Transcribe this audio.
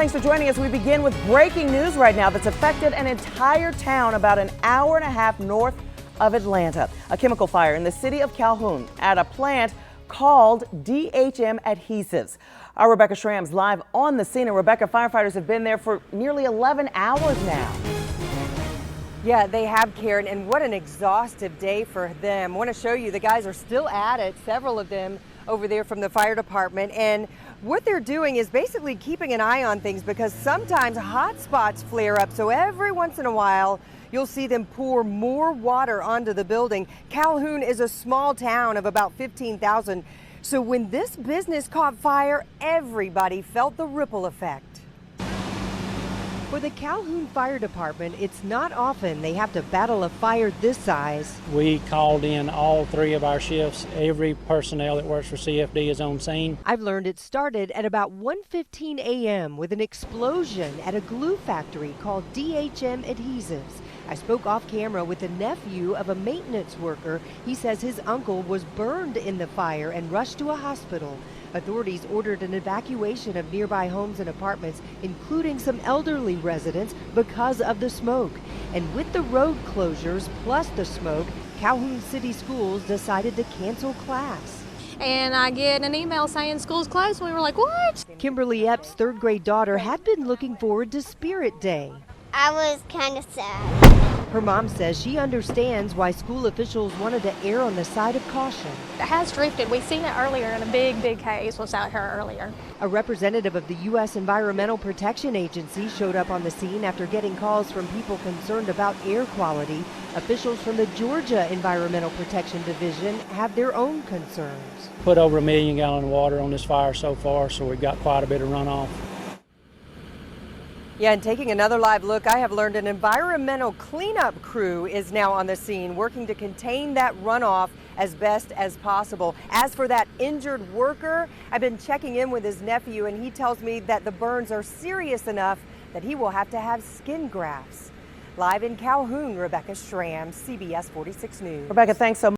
Thanks for joining us. We begin with breaking news right now that's affected an entire town about an hour and a half north of Atlanta. A chemical fire in the city of Calhoun at a plant called DHM Adhesives. Our Rebecca Schramm's live on the scene. And Rebecca, firefighters have been there for nearly 11 hours now. Yeah, they have, Karen, and what an exhaustive day for them. I want to show you, the guys are still at it, several of them over there from the fire department, and what they're doing is basically keeping an eye on things because sometimes hot spots flare up, so every once in a while you'll see them pour more water onto the building. Calhoun is a small town of about 15,000, so when this business caught fire, everybody felt the ripple effect. For the Calhoun Fire Department, it's not often they have to battle a fire this size. We called in all three of our shifts. Every personnel that works for CFD is on scene. I've learned it started at about 1:15 a.m. with an explosion at a glue factory called DHM Adhesives. I spoke off camera with the nephew of a maintenance worker. He says his uncle was burned in the fire and rushed to a hospital. Authorities ordered an evacuation of nearby homes and apartments, including some elderly residents, because of the smoke. And with the road closures plus the smoke, Calhoun City Schools decided to cancel class. And I get an email saying school's closed, and we were like, what? Kimberly Epps' third grade daughter had been looking forward to Spirit Day. I was kind of sad. Her mom says she understands why school officials wanted to err on the side of caution. It has drifted. We've seen it earlier, and a big haze was out here earlier. A representative of the U.S. Environmental Protection Agency showed up on the scene after getting calls from people concerned about air quality. Officials from the Georgia Environmental Protection Division have their own concerns. Put over 1 million gallons of water on this fire so far, so we've got quite a bit of runoff. Yeah, and taking another live look, I have learned an environmental cleanup crew is now on the scene working to contain that runoff as best as possible. As for that injured worker, I've been checking in with his nephew, and he tells me that the burns are serious enough that he will have to have skin grafts. Live in Calhoun, Rebecca Schramm, CBS 46 News. Rebecca, thanks so much.